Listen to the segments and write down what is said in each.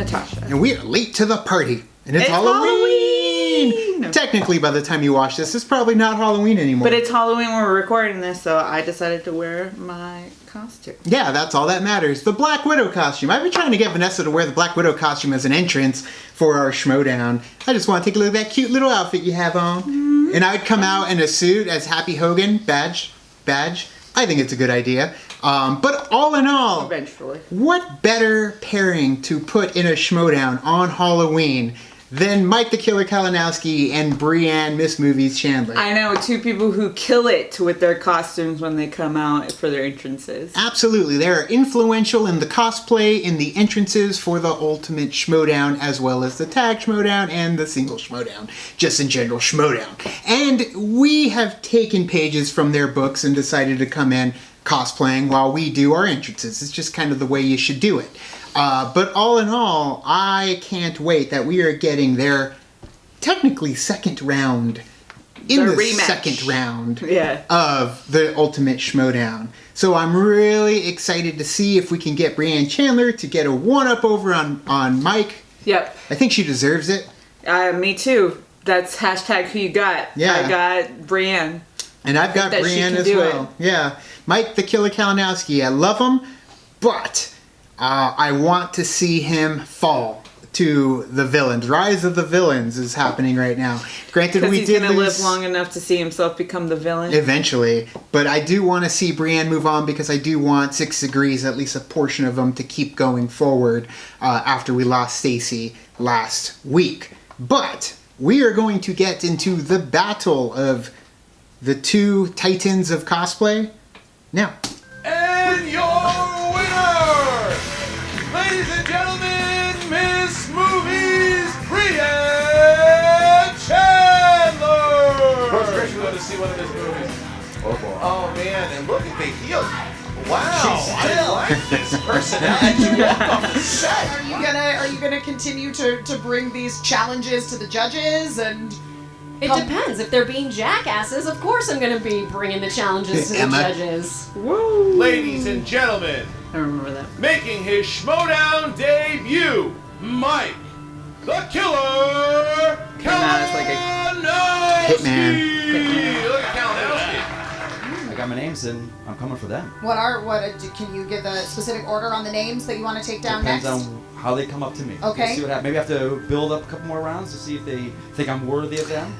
Natasha. And we are late to the party. And it's Halloween! Technically, by the time you watch this, it's probably not Halloween anymore. But it's Halloween when we're recording this, so I decided to wear my costume. Yeah, that's all that matters. The Black Widow costume. I've been trying to get Vanessa to wear the Black Widow costume as an entrance for our Schmoedown. I just want to take a look at that cute little outfit you have on. Mm-hmm. And I would come out in a suit as Happy Hogan, badge. I think it's a good idea. But all in all, eventually, what better pairing to put in a Schmoedown on Halloween than Mike the Killer Kalinowski and Brienne Miss Movies Chandler? I know, two people who kill it with their costumes when they come out for their entrances. Absolutely. They are influential in the cosplay, in the entrances for the Ultimate Schmoedown, as well as the Tag Schmoedown and the Single Schmoedown. Just in general, Schmoedown. And we have taken pages from their books and decided to come in cosplaying while we do our entrances. It's just kind of the way you should do it. But all in all, I can't wait that we are getting their technically second round in the second round of the Ultimate Schmoedown. So I'm really excited to see if we can get Brienne Chandler to get a one-up over on Mike. Yep. I think she deserves it. Me too. That's hashtag who you got. Yeah. I got Brienne. And I've got Brienne as well. Yeah. Mike the Killer Kalinowski. I love him, but I want to see him fall to the villains. Rise of the Villains is happening right now. Granted, we did he's going to live long enough to see himself become the villain. Eventually. But I do want to see Brienne move on because I do want 6 Degrees, at least a portion of them, to keep going forward after we lost Stacy last week. But we are going to get into the battle of the two titans of cosplay now. And your winner, ladies and gentlemen, Miss Movies, Brienne Chandler. Of course, Chris, we want to see one of his movies. Oh boy. Oh man, and look at the heels. Wow, I like this personality. You walk off the set. Are you gonna continue to bring these challenges to the judges and? It depends. If they're being jackasses, of course I'm going to be bringing the challenges to the judges. Woo. Ladies and gentlemen, I remember that. Making his Schmoedown debut, Mike the Killer Kalinowski. Hitman. Look at Kalinowski. I got my names and I'm coming for them. Can you give a specific order on the names that you want to take down Depends next? on how they come up to me. Okay. We'll see what happens. Maybe I have to build up a couple more rounds to see if they think I'm worthy of them.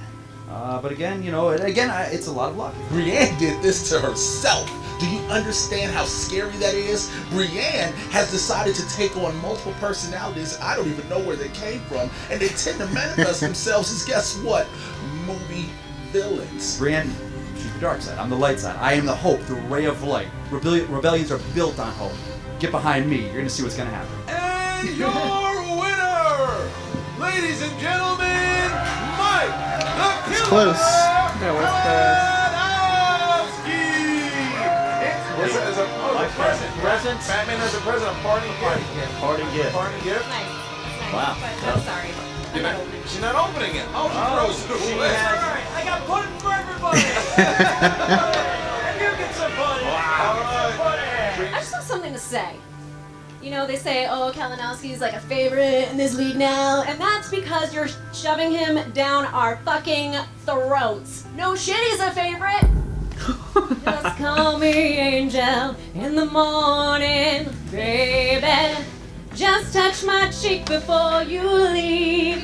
But again, it's a lot of luck. Brienne did this to herself. Do you understand how scary that is? Brienne has decided to take on multiple personalities. I don't even know where they came from. And they tend to manifest themselves as, guess what? Movie villains. Brienne, she's the dark side. I'm the light side. I am the hope, the ray of light. Rebellions are built on hope. Get behind me. You're going to see what's going to happen. And your winner, ladies and gentlemen, Mike the Killer Close. That was As a present. Batman as a present, a party gift. Party gift. Nice. Wow. But I'm sorry. She's not opening it. Oh, she throws it away. I got pudding for everybody. And you get some pudding. I just have something to say. You know, they say, oh, Kalinowski's like a favorite in this league now, and that's because you're shoving him down our fucking throats. No shit, he's a favorite. Just call me Angel in the morning, baby. Just touch my cheek before you leave,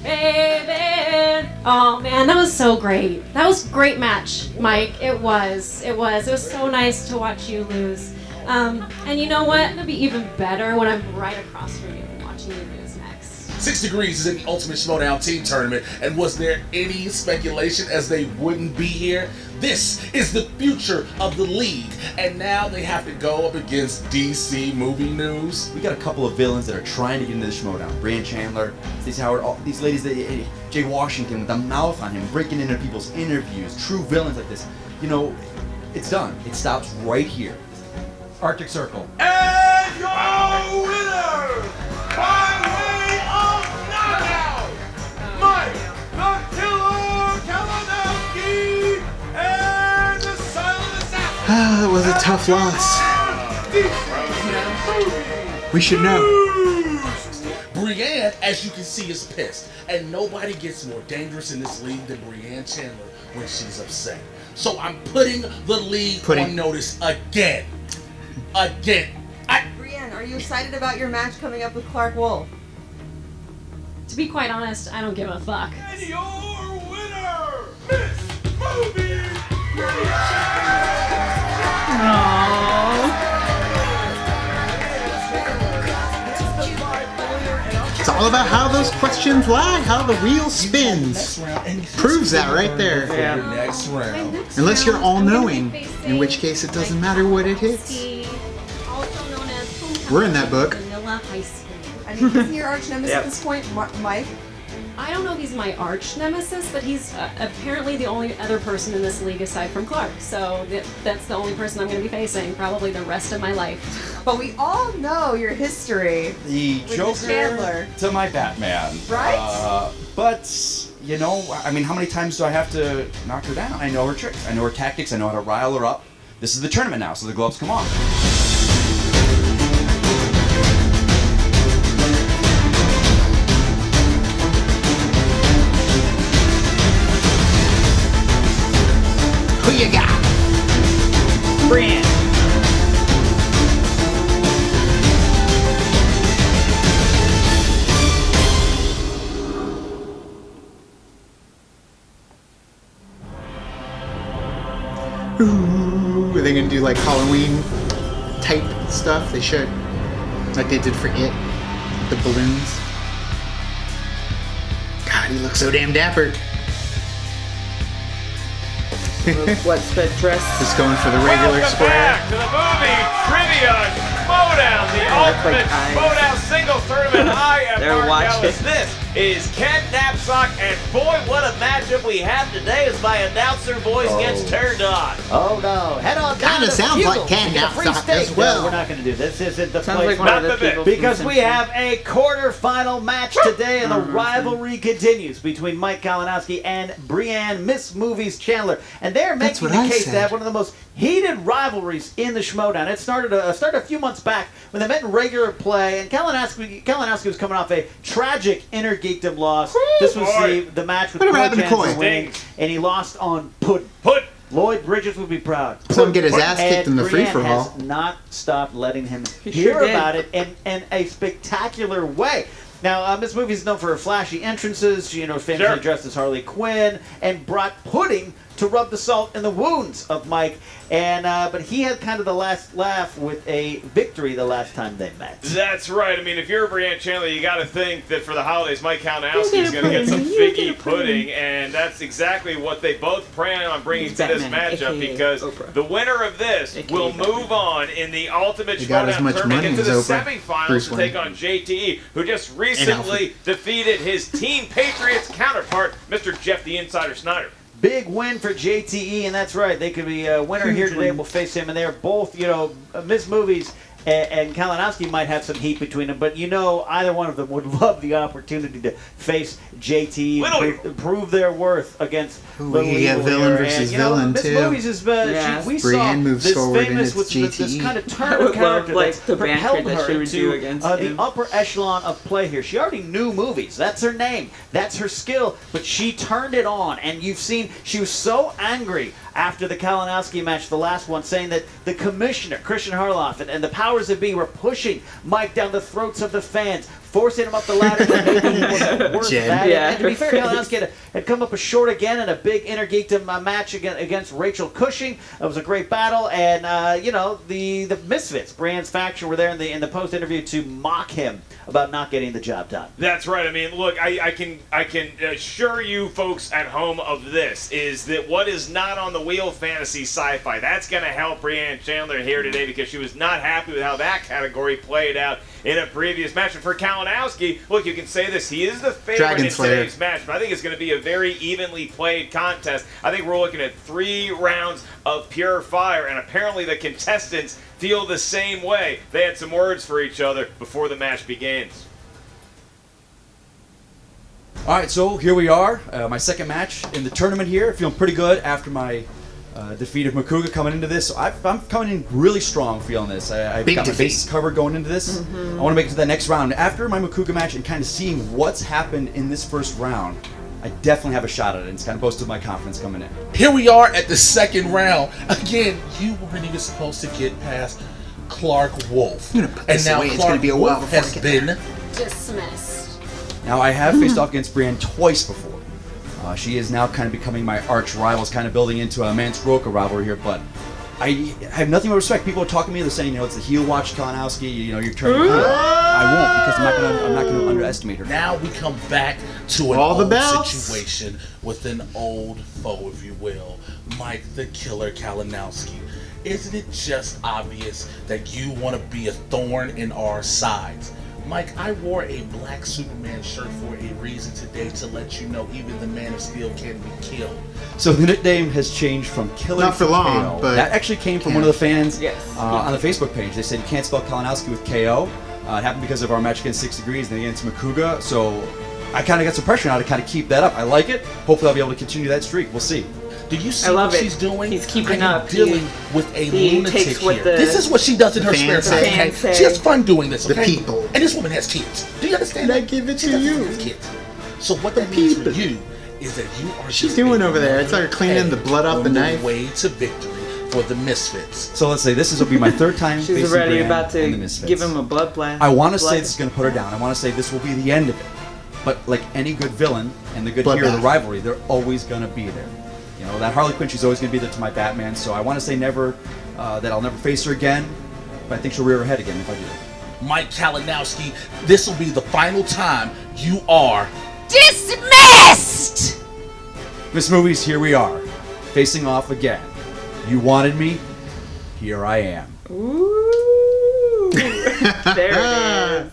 baby. Oh man, that was so great. That was a great match, Mike. It was. It was so nice to watch you lose. And you know what? It'll be even better when I'm right across from you and watching you lose next. 6 Degrees is in the Ultimate Schmoedown Team Tournament, and was there any speculation as they wouldn't be here? This is the future of the league, and now they have to go up against DC Movie News. We got a couple of villains that are trying to get into the Schmoedown. Brienne Chandler, Stacey Howard, all these ladies, Jay Washington with the mouth on him, breaking into people's interviews, true villains like this. You know, it's done. It stops right here. Arctic Circle. And your winner, by way of knockout, Mike the Killer Kalinowski and the Silent Assassin. That was a tough loss. We should know. Brienne, as you can see, is pissed. And nobody gets more dangerous in this league than Brienne Chandler when she's upset. So I'm putting the league on notice again. Brienne, are you excited about your match coming up with Clark Wolf? To be quite honest, I don't give a fuck. And your winner, Miss Movie It's all about how those questions lie, how the wheel spins. Proves that right there. Next round. Unless you're all-knowing, in which case it doesn't matter what it hits. Also known as Homecoming We're in that book. Vanilla High School. I mean, isn't your arch nemesis at this point, Mike? I don't know if he's my arch nemesis, but he's apparently the only other person in this league aside from Clark. So that's the only person I'm going to be facing probably the rest of my life. But we all know your history. The with Joker Chandler. to my Batman. Right? But, you know, I mean, how many times do I have to knock her down? I know her tricks. I know her tactics. I know how to rile her up. This is the tournament now, so the gloves come on. Who you got? Brienne. Ooh, are they gonna do like Halloween type stuff? They should. Like they did for It. The balloons. God, he looks so damn dapper. What's the dress? Just going for the regular Welcome square. back to the movie Trivia Schmoedown, the ultimate Schmoedown singles tournament. I am They're Mark Ellis. watching. This is Ken Knapsack, and boy, what a matchup we have today as my announcer voice gets turned on. Oh no! Head on down Kinda to sounds Bugle like Ken to get a free Knapsack steak. as well. No, we're not going to do this. This isn't the Sounds place. like one of Not the the people Because from we Simpsons. have a quarterfinal match today, and the rivalry continues between Mike Kalinowski and Brienne Miss Movies Chandler, and they're That's making what the I case said. to have one of the most heated rivalries in the Schmoedown. It started a few months back when they met in regular play, and Kalinowski was coming off a tragic Intergeekdom loss. This was the match with Whatever Coy happened to Chandler Coy? winning, and he lost on Puddin. Put Lloyd Bridges would be proud. Saw him get his ass kicked And in the Brienne free-for-all. has not stopped letting him He hear sure did. about it in a spectacular way. Now, Miss Movie is known for her flashy entrances. She, famously Sure. dressed as Harley Quinn and brought pudding to rub the salt in the wounds of Mike. And but he had kind of the last laugh with a victory the last time they met. That's right. I mean, if you're Brienne Chandler, you got to think that for the holidays, Mike Kalinowski is going to get some figgy pudding, and that's exactly what they both plan on bringing He's to this Batman, matchup, aka because Oprah. the winner of this AKA will Batman. move on in the Ultimate He got as Schmoedown much tournament money into as the Oprah. semifinals Bruce to Wayne. take on JTE, who just recently Alfred. defeated his Team Patriots counterpart, Mr. Jeff the Insider Snyder. Big win for JTE, and that's right. They could be a winner here today. We'll face him, and they're both, Miss Movies and Kalinowski might have some heat between them, but either one of them would love the opportunity to face JTE and prove their worth against Little yeah, Evil villain here. versus And, villain, Miss too. Movies is Yes. we Brienne saw moves this forward, and famous it's with this JTE. kind of I turn would of character love, like, that the banter propelled that she her would do to against the him. upper echelon of play here. She already knew movies. That's her name. That's her skill. But she turned it on, and you've seen she was so angry after the Kalinowski match, the last one, saying that the commissioner, Christian Harloff, and the powers that be were pushing Mike down the throats of the fans, forcing him up the ladder that maybe he wasn't worth Jen. that. Yeah. And to be fair, Kalinowski had come up short again in a big Intergeekdom match against Rachel Cushing. It was a great battle, and the Misfits, Brienne's faction, were there in the post interview to mock him about not getting the job done. That's right. I mean, look, I can assure you folks at home of this, is that what is not on the wheel, fantasy sci-fi, that's going to help Brienne Chandler here today, because she was not happy with how that category played out in a previous match. And for Kalinowski, look, you can say this, he is the favorite Dragon in Slayer. today's match, but I think it's going to be a very evenly played contest. I think we're looking at 3 rounds of pure fire, and apparently the contestants feel the same way. They had some words for each other before the match begins. All right, so here we are. My second match in the tournament here. Feeling pretty good after my defeat of Makuga coming into this. So I'm coming in really strong feeling this. I've Big got my defeat. bases covered going into this. I want to make it to that next round. After my Makuga match and kind of seeing what's happened in this first round, I definitely have a shot at it. It's kind of boosted my confidence coming in. Here we are at the second round. Again, you weren't even supposed to get past Clark Wolf. I'm gonna put And this now away. It's Clark gonna be a while Wolf before I has get been Dismissed. Now, I have faced off against Brienne twice before. She is now kind of becoming my arch rival. It's kind of building into a Mansroka rivalry here, but I have nothing but respect. People are talking to me. They're saying, it's the heel watch, Kalinowski. You're turning heel. I won't, because I'm not going to underestimate her. Now we come back to an All the old belts. situation with an old foe, if you will, Mike the Killer Kalinowski. Isn't it just obvious that you want to be a thorn in our sides? Mike, I wore a black Superman shirt for a reason today to let you know even the Man of Steel can be killed. So the nickname has changed from Killer Not for to long, KO. but- That actually came from one of the fans Yes. on the Facebook page. They said you can't spell Kalinowski with KO. It happened because of our match against 6 Degrees and then against Makuga. So I kind of got some pressure now to kind of keep that up. I like it. Hopefully I'll be able to continue that streak. We'll see. Do you see I love what it. she's doing? He's keeping I am up. dealing with a he lunatic takes what here. the This is what she does in her spare fans time. say. Okay? Fans say. She has fun doing this. The Okay? people. And this woman has kids. Do you understand? And I that? give it She to doesn't you. have kids. So what that The means for people. you is that you are She's just doing a over there? It's like cleaning the blood off the on knife. way to victory for the Misfits. So let's say this will be my third time She's facing already Brienne about and the to Misfits. give him a blood blast. I want to say Blood- this is going to put her down. I want to say this will be the end of it. But like any good villain and the good hero of the Bloodbath. rivalry, they're always going to be there. That Harley Quinn, she's always going to be there to my Batman. So I want to say never, that I'll never face her again. But I think she'll rear her head again if I do. Mike Kalinowski, this will be the final time you are Dismissed! Miss Movies, here we are. Facing off again. You wanted me. Here I am. Ooh. There it is.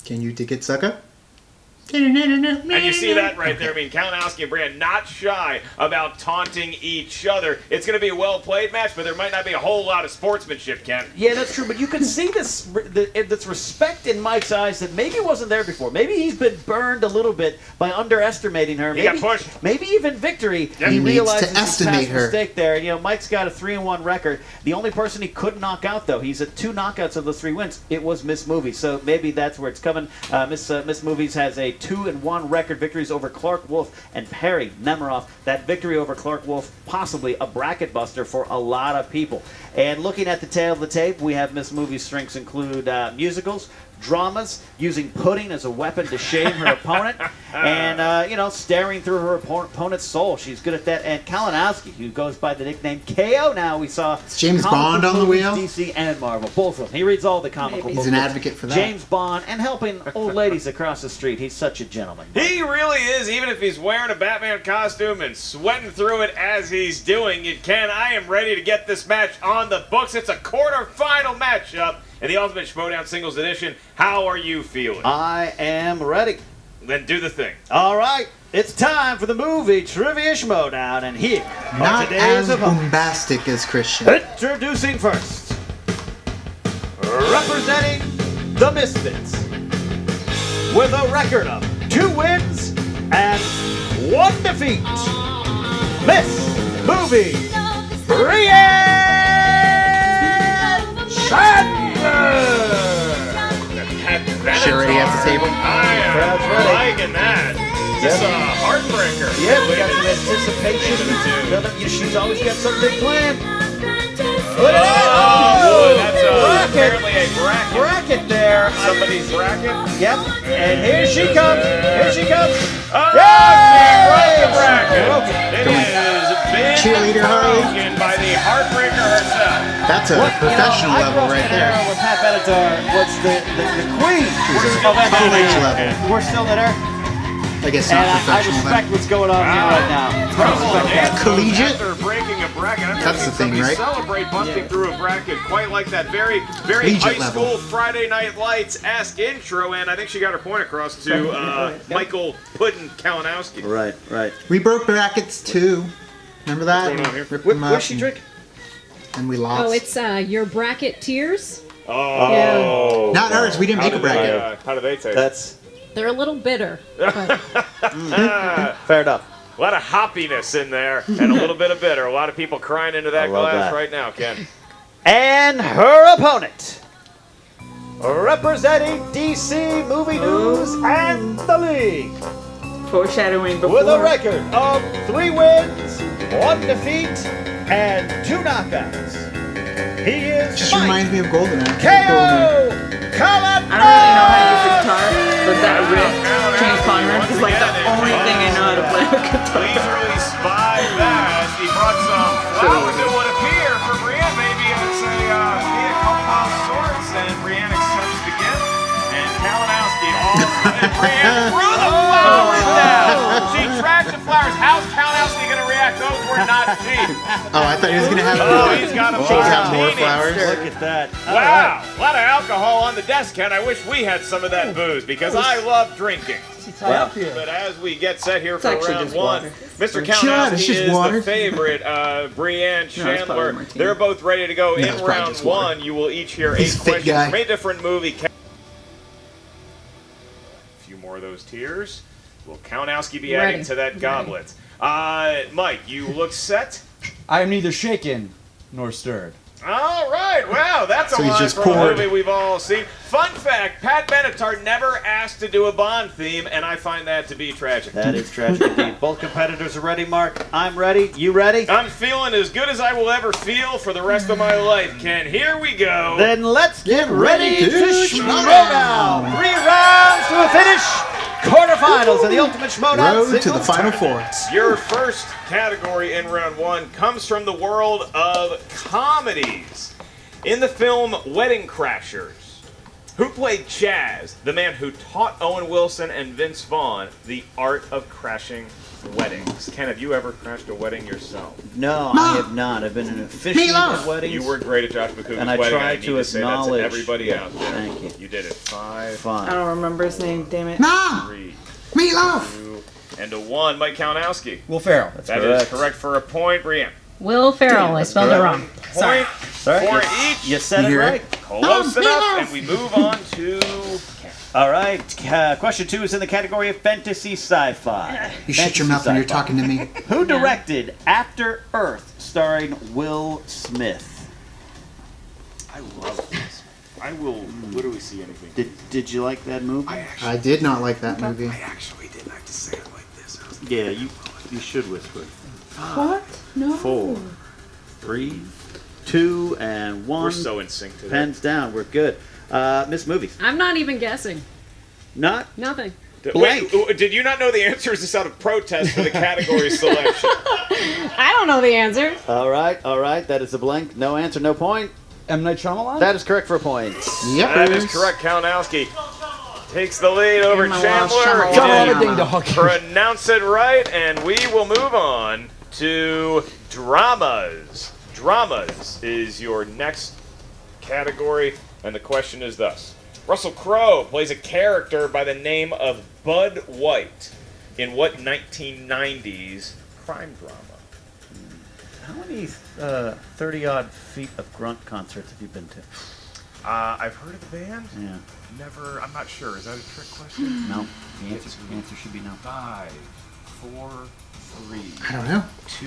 Can you dig it, sucker? And you see that right there. I mean, Kalinowski and Brienne not shy about taunting each other. It's going to be a well-played match, but there might not be a whole lot of sportsmanship, Ken. Yeah, that's true, but you can see this respect in Mike's eyes that maybe wasn't there before. Maybe he's been burned a little bit by underestimating her. He Maybe, got pushed. Maybe even victory. Yep. He He needs realizes to his estimate past her. mistake there. Mike's got a 3-1 record. The only person he could knock out, though, he's at 2 knockouts of the 3 wins. It was Miss Movies, so maybe that's where it's coming. Miss Movies has a 2-1 record, victories over Clark Wolf and Perry Nemiroff. That victory over Clark Wolf, possibly a bracket buster for a lot of people. And looking at the tail of the tape, we have Miss Movies' strengths include musicals, dramas, using pudding as a weapon to shame her opponent, and, staring through her opponent's soul. She's good at that. And Kalinowski, who goes by the nickname KO now, we saw James comic Bond book on the movies, wheel? DC and Marvel, both of them. He reads all the comic book He's books. an advocate for that. James Bond, and helping old ladies across the street. He's such a gentleman. He really is, even if he's wearing a Batman costume and sweating through it as he's doing it. Ken, I am ready to get this match on the books. It's a quarterfinal matchup in the Ultimate Schmoedown Singles Edition. How are you feeling? I am ready. Then do the thing. All right, it's time for the movie Trivia Schmoedown, and here are Not today's as opponents. bombastic as Christian. Introducing first, representing the Misfits, with a record of 2 wins and 1 defeat, Miss Movie Brienne Chandler. She already at the table? I am Crowd's ready. liking that. Just a heartbreaker. Yeah, we got some anticipation. She's always got something planned. Look at that! Oh, that's bracket. apparently a bracket. Bracket there. Somebody's bracket. Yep. And here she comes. Here she comes. Oh, Yay! she broke the bracket. Broke it. It has been Cheerleader Harley. broken by the heartbreaker herself. That's a professional level right there. With Pat Benatar, what's the queen She's a of MMA. college level. We're still there. I guess And not I professional. respect what's going on here right now. Trouble Respect that. Collegiate? After breaking a bracket, I'm That's gonna the thing, somebody right? Celebrate busting through a bracket quite like that. Very, very Collegiate high level. school Friday Night Lights-esque intro, and I think she got her point across to Michael Puddin Kalinowski. Right, right. We broke brackets too. Remember that? What's going on here? Ripped them up What's she drink? and we lost. Oh, it's your bracket tiers. Oh. Not ours. We didn't make a bracket. How do they taste? That's They're a little bitter. But fair enough. A lot of hoppiness in there and a little bit of bitter. A lot of people crying into that love glass that. right now, Ken. And her opponent, representing DC Movie News and the League, Foreshadowing before. with a record of 3 wins, 1 defeat, and 2 knockouts. He is Just Mike reminds me of GoldenEye. KO Kalinowski. I don't really know how to use the guitar, but that riff, James Conrad, is like the only thing I know how to play a guitar. Please release 5 bass. He brought some flowers, it would appear, for Brienne. Maybe it's a vehicle of sorts, and Brienne accepts the gift. And Kalinowski and Brienne threw the flowers down. She tracked the flowers. How's Kalinowski going to react? Those were not cheap. Oh, I thought he was gonna have. He's got a have more martini. flowers. Look at that. All Wow, right. a lot of alcohol on the desk, Ken. I wish we had some of that booze because I love drinking. Well, But as we get set here for actually round just one, water. Mr. Chill out, it's Kalinowski just is water. the favorite. Brienne, No, it's probably Chandler, martini. they're both ready to go. No, In it's probably round just water. 1, you will each hear 8 He's a fit questions guy. from a different movie. A few more of those tears. Will Kalinowski be adding Ready. to that goblet? Mike, you look set? I am neither shaken nor stirred. All right, wow, that's a So he's line just from a poured. movie we've all seen. Fun fact, Pat Benatar never asked to do a Bond theme, and I find that to be tragic. that is tragic indeed. Both competitors are ready, Mark. I'm ready. You ready? I'm feeling as good as I will ever feel for the rest of my life, Ken. Here we go. Then let's get ready to Schmoedown. Schmoedown. 3 rounds to a finish. Quarterfinals of the Ultimate Schmoedown. Road to the Singles Final Tournament. Four. Your first category in round 1 comes from the world of comedies. In the film Wedding Crashers, who played Chaz, the man who taught Owen Wilson and Vince Vaughn the art of crashing weddings? Ken, have you ever crashed a wedding yourself? No, No. I have not. I've been an officiant Meatloaf. at weddings. You were great at Josh McCougar's And I wedding. tried I need to to say that to acknowledge- everybody out there. Thank you. You did it. 5, I Fun. don't remember his name, damn it. Mom, 3, meatloaf. 2, and a 1. Mike Kalinowski. Will Ferrell. That is correct for a point, Brienne. Will Ferrell. I spelled it wrong. Sorry. Point Sorry, for you- each. You said You it hear right. it? Close Oh, enough, meatloaf. and we move on to All right. Question 2 is in the category of fantasy sci-fi. You shut your mouth when you're talking to me. Who directed After Earth, starring Will Smith? I love this. I will literally see anything. Did you like that movie? I did not like that movie. actually didn't have to say it like this. Yeah, you should whisper. What? No. 4, 3, 2, and 1. We're so in sync today. Pens down. We're good. Miss Movies. I'm not even guessing. Not Nothing. blank. Wait, did you not know the answer? Is this out of protest for the category selection? I don't know the answer. All right. That is a blank. No answer, no point. M. Night Shyamalan? That is correct for a point. Yep. That is correct. Kalinowski takes the lead over my Chandler. Walsh, He Shyamalan. didn't Ding dong. pronounce it right, and we will move on to dramas. Dramas is your next category, and the question is thus. Russell Crowe plays a character by the name of Bud White in what 1990s crime drama? How many 30-odd feet of grunt concerts have you been to? I've heard of the band. Yeah. Never. I'm not sure. Is that a trick question? No. The answer should be no. 5, 4, 3, I don't know. 2,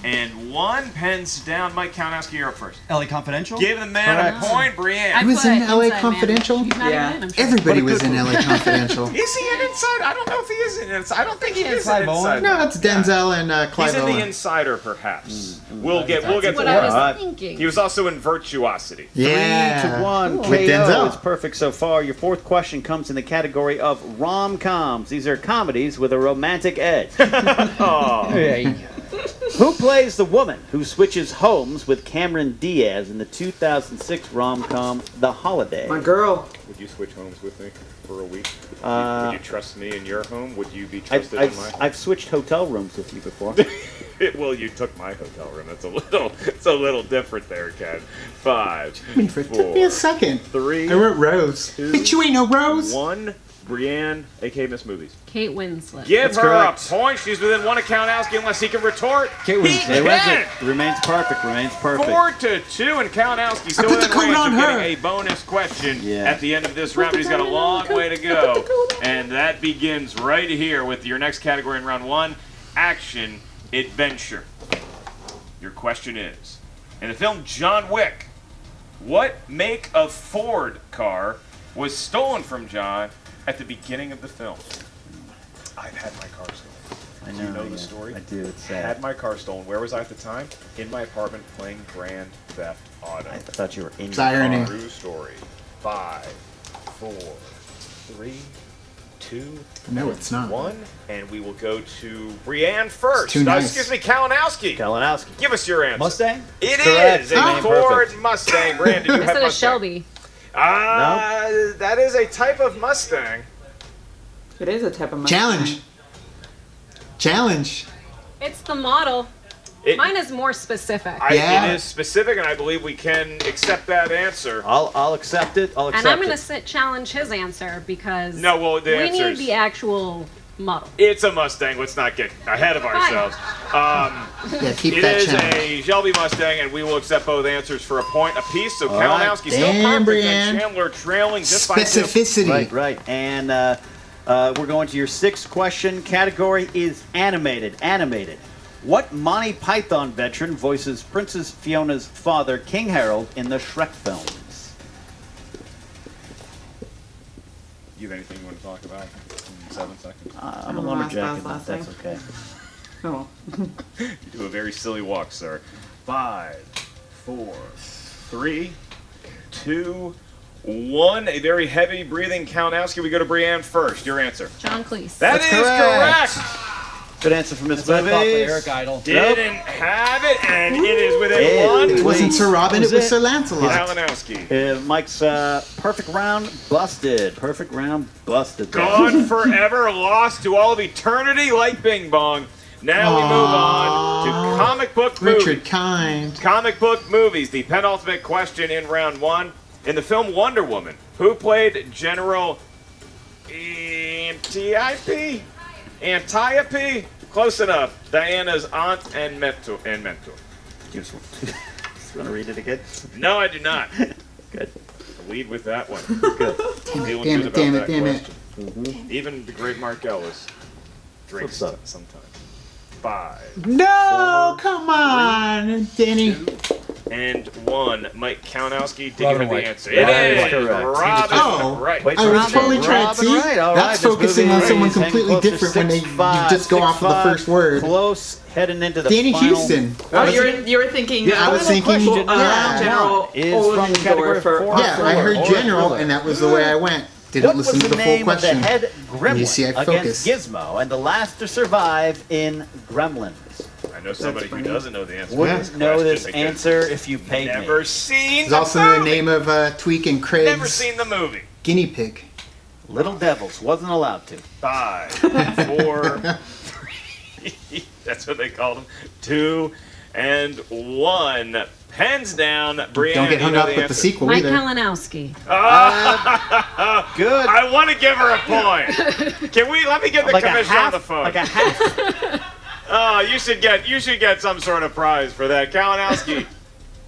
and 1. Pens down. Mike Kalinowski, you're up first. LA Confidential? Give the man Correct. a point, Brienne. I He was put in LA Inside Man. Confidential? He's not Yeah. even in, I'm sure. Everybody What a was good in one. LA Confidential. Is he an insider? I don't know if he is an insider. I don't think he is Clive an Owen? insider. No, it's Denzel and He's Clive in the Owen. insider, perhaps. We'll get to That's what I that. was Alright. thinking. He was also in Virtuosity. Yeah. 3-1. With KO. Denzel. It's perfect so far. Your fourth question comes in the category of rom-coms. These are comedies with a romantic edge. Oh, Hey. Who plays the woman who switches homes with Cameron Diaz in the 2006 rom-com The Holiday? My girl. would you switch homes with me for a week? Uh, would you trust me in your home? Would you be trusted in my home? I've switched hotel rooms with you before. Well, you took my hotel room. It's a little different there, Ken. 5, I mean, it took me a second. 3, I wrote Rose. 2, But you ain't no Rose. 1. Brienne, aka Miss Movies. Kate Winslet. Give That's her correct. a point. She's within 1 of Kalinowski unless he can retort. Kate He Winslet. can. Remains perfect. 4-2, and Kalinowski still put the within coat range on of her. getting a bonus question Yeah. at the end of this round. But he's got a long way to go, and that begins right here with your next category in round 1. action adventure. Your question is, in the film John Wick, what make of Ford car was stolen from John at the beginning of the film? I've had my car stolen. I know, Do you know the story? I do. It's I sad. had my car stolen. Where was I at the time? In my apartment playing Grand Theft Auto. I thought you were in It's your irony. car. True story. 5, 4, 3, 2, No, it's not. 1, and we will go to Brienne first. too nice. Excuse me, Kalinowski. Kalinowski. Give us your answer. Mustang? It Correct. is a Name Ford perfect. Mustang. Brienne, did you I have said a Mustang? Shelby. That is a type of Mustang. It is a type of Mustang. Challenge. Challenge. It's the model. It, Mine is more specific. Yeah. It is specific, and I believe we can accept that answer. I'll accept it. I'll accept And I'm it. going to challenge his answer because No, well, the we answer need is the actual model. it's a Mustang. Let's not get ahead of ourselves. Yeah, keep It that is challenge. a Shelby Mustang, and we will accept both answers for a point apiece. So All right. Kalinowski still Damn, perfect, Brienne. and Chandler trailing just by 2. Specificity. Right, right. And we're going to your 6th question. Category is animated. Animated. What Monty Python veteran voices Princess Fiona's father, King Harold, in the Shrek films? You have anything you want to talk about in 7 seconds? I'm a don't know what lumberjack, that was and last that's okay. Oh. You do a very silly walk, sir. 5, 4, 3, 2, 1. A very heavy breathing Kalinowski. We go to Brienne first. Your answer. John Cleese. That That's is correct. Good answer from Miss That's what I thought for Movies. Eric Idle. Didn't have it, and it is with a It 1. It wasn't Sir Robin, it was it? Sir Lancelot. Kalinowski. Mike's perfect round busted. Perfect round busted. there. Gone forever, lost to all of eternity like Bing Bong. Now we move on to comic book movies. Richard Kind. Comic book movies. The penultimate question in round 1. In the film Wonder Woman, who played General Antiope? Antiope? Close enough. Diana's aunt and mentor. Just want to read it again? No, I do not. Good. Lead with that one. Good. Feeling good Damn about it, damn that it. question. Even the great Mark Ellis drinks What's up? sometimes. 5, No, come on, Danny. 2, and 1. Mike Kalinowski, did Robin you have White. the answer? Robin It White, is correct. Robin. Oh. Right. Wait, I was Robin. totally trying. Robin See, Wright, all that's right, Miss focusing on Movie someone Raise, hang completely closer, different when you 6'5", just go off of the 6'5", first word. Close, heading into the Danny final. Houston. Oh, you were thinking. Yeah, I was thinking. question, General is from category Oldendorfer. 4. Yeah, I heard Or general, thriller. and that was the way I went. Didn't What was listen to the the full name of the question. head gremlin You see, I against focus. Gizmo and the last to survive in Gremlins? I know somebody who doesn't know the answer. to Wouldn't this know question this because answer if you paid Never me. seen It's the also the movie. name of Tweak and Craig's Never seen the movie. guinea pig. Little Devils wasn't allowed to. 5, 4, 3. That's what they called them. 2, and 1. Pens down. Brienne, Don't get you hung know up the with the answer. sequel Mike either. Kalinowski. Good. I want to give her a point. Can we let me get the Like a commissioner on half. the phone? Like a half. Oh, you should get some sort of prize for that, Kalinowski.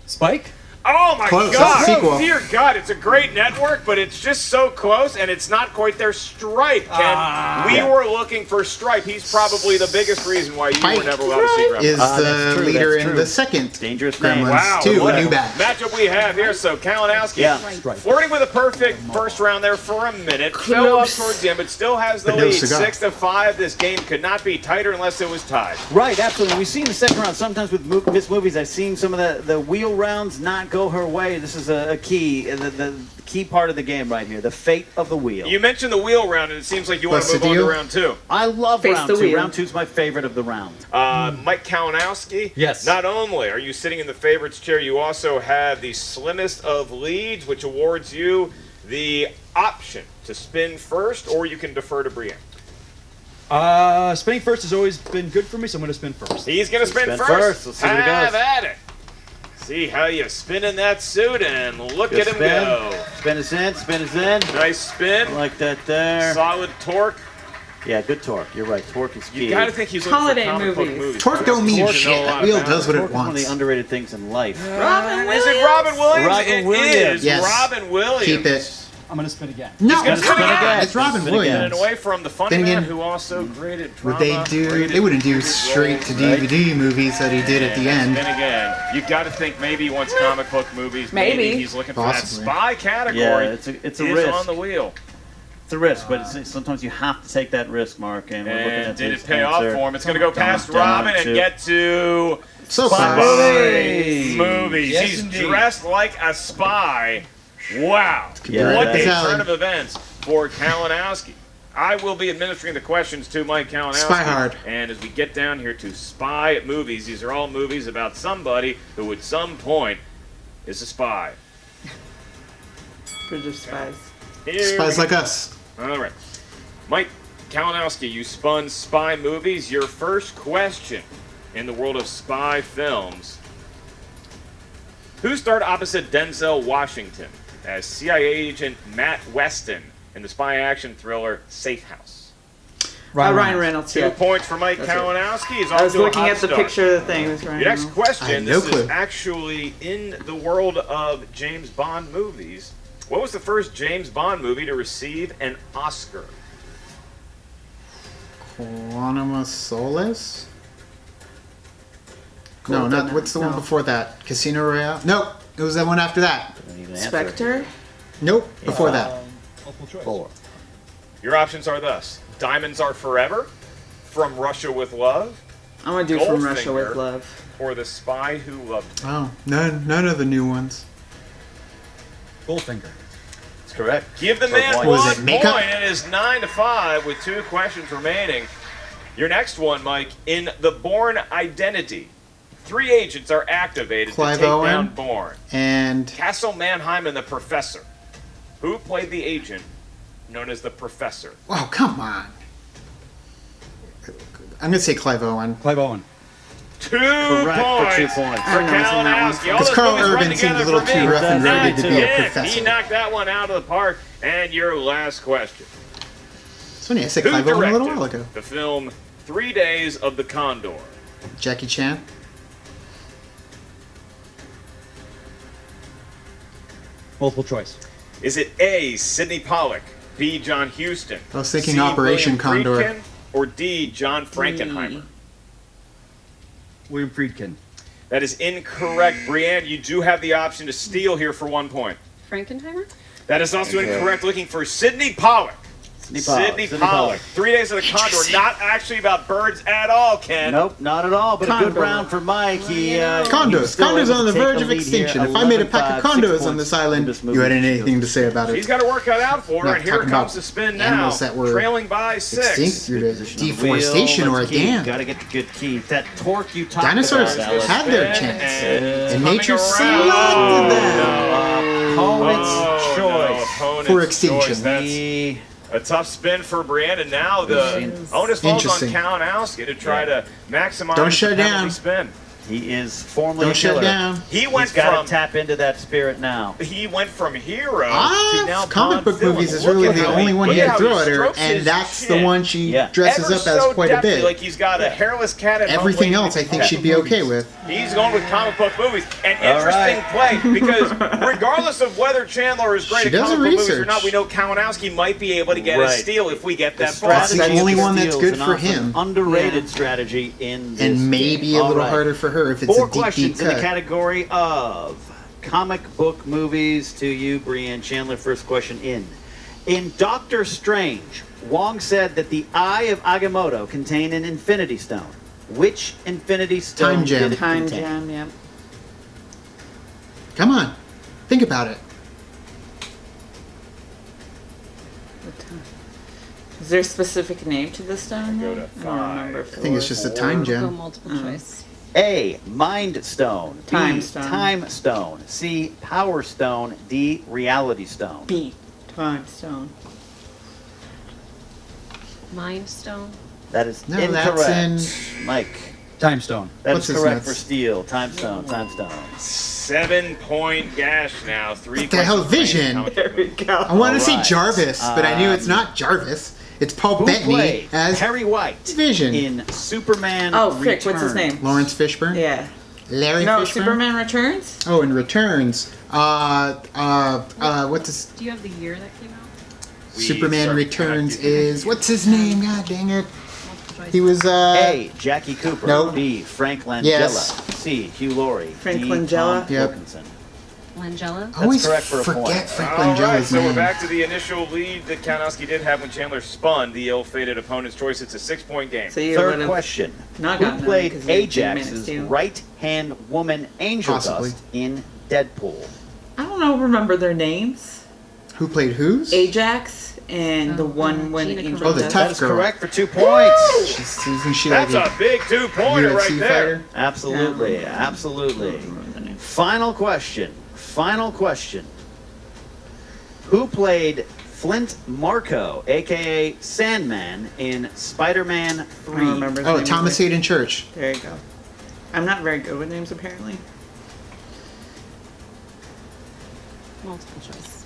Spike? Oh my Close. God! That's a sequel. Dear God, it's a great network, but it's just so close, and it's not quite their Stripe. Ken, we were looking for Stripe. He's probably the biggest reason why you were never allowed to see Gremlins. Is that's the true, leader that's in true. the second Dangerous name. Gremlins Wow, 2, what a new batch. matchup we have here. So Kalinowski, Yeah. flirting with a perfect first round there for a minute. Fell up towards him, but still has the But no lead. cigar. 6-5. This game could not be tighter unless it was tied. Right, absolutely. We've seen the second round. Sometimes with Miss Movies, I've seen some of the wheel rounds not go her way. This is a key, the key part of the game right here, the fate of the wheel. You mentioned the wheel round, and it seems like you want What's to the move on to deal? round 2. I love Face round the 2. wheel. Round 2 is my favorite of the rounds. Mike Kalinowski. Yes. Not only are you sitting in the favorites chair, you also have the slimmest of leads, which awards you the option to spin first, or you can defer to Brienne. Spinning first has always been good for me, so I'm going to spin first. He's going to spin Spin first. first. Let's see what he Have does. at it. See how you spin in that suit, and look Good at him spin. go. Spin us in, spin us in. Nice spin. I like that there. Solid torque. Yeah, good torque. You're right. Torque is key. You got to think he's looking Holiday for comic book movies. movies. Torque don't mean Torque shit. know a lot That wheel about does what Torque it is one of wants. the underrated things in life. Is it Robin Williams? Robin It Williams. is Yes. Robin Williams. Keep it. I'm gonna spin again. No, gonna spin again. it's Robin And Williams. away from the funny Then man again, who also graded drama. Would they do? They wouldn't do straight to DVD movies that he did at the end. Then again, you got to think maybe he wants comic book movies. Maybe. He's looking Possibly. for that spy category. Yeah, it's a is risk. on the wheel. It's a risk, but sometimes you have to take that risk, Mark. And we're looking And at did his it pay off answer. for him? It's going to go past Down Robin and to- get to So spy close. movies. Yes, He's indeed. dressed like a spy. Wow. Yeah, What a that's- turn of events for Kalinowski. I will be administering the questions to Mike Kalinowski. Spy hard. And as we get down here to spy movies, these are all movies about somebody who at some point is a spy. British spies. Here Spies we like us. go. All right. Mike Kalinowski, you spun spy movies. Your first question in the world of spy films. Who starred opposite Denzel Washington as CIA agent Matt Weston in the spy action thriller Safe House? Ryan Reynolds. 2 Yeah. points for Mike That's it. Kalinowski. He's I off was to a looking hot at the start. picture of the thing. It was Ryan Your next Reynolds. I question, had no this clue. is actually in the world of James Bond movies. What was the first James Bond movie to receive an Oscar? Quantum of Solace? No, not. What's the one before that? Casino Royale? Nope. It was that one after that. I need an answer. Spectre. Nope. Before that. Multiple choice. 4. Your options are thus: Diamonds Are Forever, From Russia with Love, I'm gonna do From Russia Goldfinger. with Love. or The Spy Who Loved Me. Oh, none of the new ones. Goldfinger. That's correct. Give the For man one. one Was it makeup? point. It is 9-5 with 2 questions remaining. Your next one, Mike, in The Bourne Identity, 3 agents are activated Clive to take Owen. down Bourne. And Castle Mannheim and the Professor. Who played the agent known as the Professor? oh, come on. I'm gonna say Clive Owen. Clive Owen. 2 Correct points for 2 points. for Kalinowski. All Because those Carl movies run Urban seemed together a little for too me. rough and rugged to be a Nick, professor. He knocked that one out of the park. And your last question. It's funny, I said Who Clive Owen a directed little while ago. the film 3 Days of the Condor? Jackie Chan. Multiple choice. Is it A, Sidney Pollack, B, John Huston, I was thinking C, Operation William Condor. Friedkin, or D, John Frankenheimer? William Friedkin. That is incorrect, Brienne. You do have the option to steal here for 1 point. Frankenheimer? That is also incorrect. Looking for Sidney Pollack. Sidney Pollack. 3 Days of the Condor. Not actually about birds at all, Ken. Nope, not at all. But a good Condor. round for Mike. He Condos. was still Condos able on to the take verge of lead here, extinction. If I made a pack of 11-5, 6 condos on points this for island, this you movie. had anything to say about He's it? got to work that out for her, Not and here talking comes about the spin now. animals that were Trailing by 6. Extinct due to Position on the deforestation wheel. or a That's key. dam. Gotta get the good key. That torque you talked Dinosaurs about, Alice. had their Spin, chance. it's And coming nature around. selected them Opponent's Oh, choice. no, opponent's for extinction. choice. That's We a tough spin for Brienne, and now the onus falls on Interesting. Kalinowski to try to maximize Don't shut the penalty down. spin. He is formally Don't a killer. shut down. He went He's got from to tap into that spirit now. hero to now Comic Bond book villain. movies is Look really at the how only one look you at had how to throw he at her, strokes and his that's the chin. one she Yeah. dresses Ever up as so quite a deftly, bit. Like he's got a hairless cat at home Everything waiting else, to I think pet. she'd be okay with. He's going with comic book movies. An All interesting right. play because regardless of whether Chandler is great She at does comic her book movies or research. not, we know Kalinowski might be able to get a Right. steal if we get that The far. That's the strategy only of one that's steals good and for often him. Underrated strategy in this And maybe game. a little All right. harder for her if it's 4 a deep, questions deep in the cut. category of comic book movies to you, Brienne Chandler. First question in Doctor Strange, Wong said that the Eye of Agamotto contained an Infinity Stone. Which Infinity Stone Time gem. did it Time contain? Jam, yep. Come on. Think about it. Is there a specific name to the stone? Go though? to I don't remember. I think it's just a time Go gem. multiple choice. A. Mind Stone. Time B. Stone. Time Stone. C. Power Stone. D. Reality Stone. B. Time stone. Mind Stone. That is No, incorrect. that's Mike. Time Stone. That What's is his correct nuts? for Steel. Time Stone. Time Stone. 7-point gash now. 3 What the hell, questions Vision? remaining. There we go. I wanted to say Alright. Jarvis, but I knew it's not Jarvis. It's Paul Who Bettany played as Perry White Vision. in Superman Oh, frick, what's his Returns? name? Lawrence Fishburne. Yeah. Larry No, Fishburne? Superman Returns? Oh, and Returns. What's his... Do you have the year that came out? Superman Returns is... What's his name? God dang it. He was, A. Jackie Cooper. No. B. Frank Langella. Yes. C. Hugh Laurie. Frank D. Langella? Tom Yep. Wilkinson. Langella? I always correct for a forget point. Frank All right, Langella's so name. we're back to the initial lead that Kalinowski did have when Chandler spun the ill-fated opponent's choice. It's a 6-point game. So you Third would've question. not Who gotten played that 'cause you had 10 minutes Ajax's too. right-hand woman Angel Possibly. Dust in Deadpool? I don't know. Remember their names? Who played whose? Ajax and the one when Gina Angel. Oh, the Dust- tough That is girl. correct for 2 points. Isn't she like That's a big 2-pointer right UFC there. fighter? Absolutely, Yeah. absolutely. Final question. Final question. Who played Flint Marko, aka Sandman, in Spider-Man I 3? don't remember. his Oh, name Thomas either. Hayden Church. There you go. I'm not very good with names apparently. Multiple choice.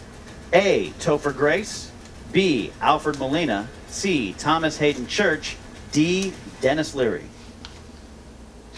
A. Topher Grace. B. Alfred Molina. C. Thomas Hayden Church. D. Dennis Leary.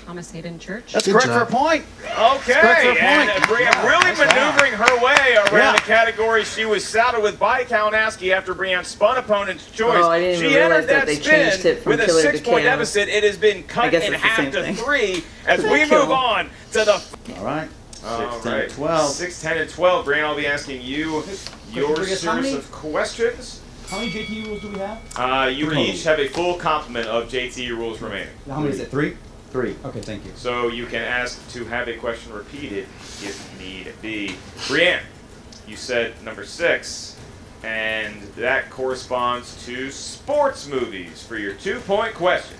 Thomas Hayden Church. That's Good correct job. for a point. Okay, Correct for a and point. Brienne really maneuvering her way around Yeah. the category she was saddled with by Kalinowski after Brienne spun opponent's choice. Oh, I didn't she even realize entered that that they spin changed it from with a killer to 6-point KO. deficit. It has been I cut guess in it's the half same to thing. 3 as Isn't we that move cool? on to the All right. 6, 10, right. 12. 6, 10, and 12. Brienne, I'll be asking you your Bring us how series many? of questions. How many JT rules do we have? You Total. each have a full complement of JT rules remaining. How many is it? 3? 3. Okay, thank you. So you can ask to have a question repeated if need be. Brienne, you said number 6, and that corresponds to sports movies for your 2-point question.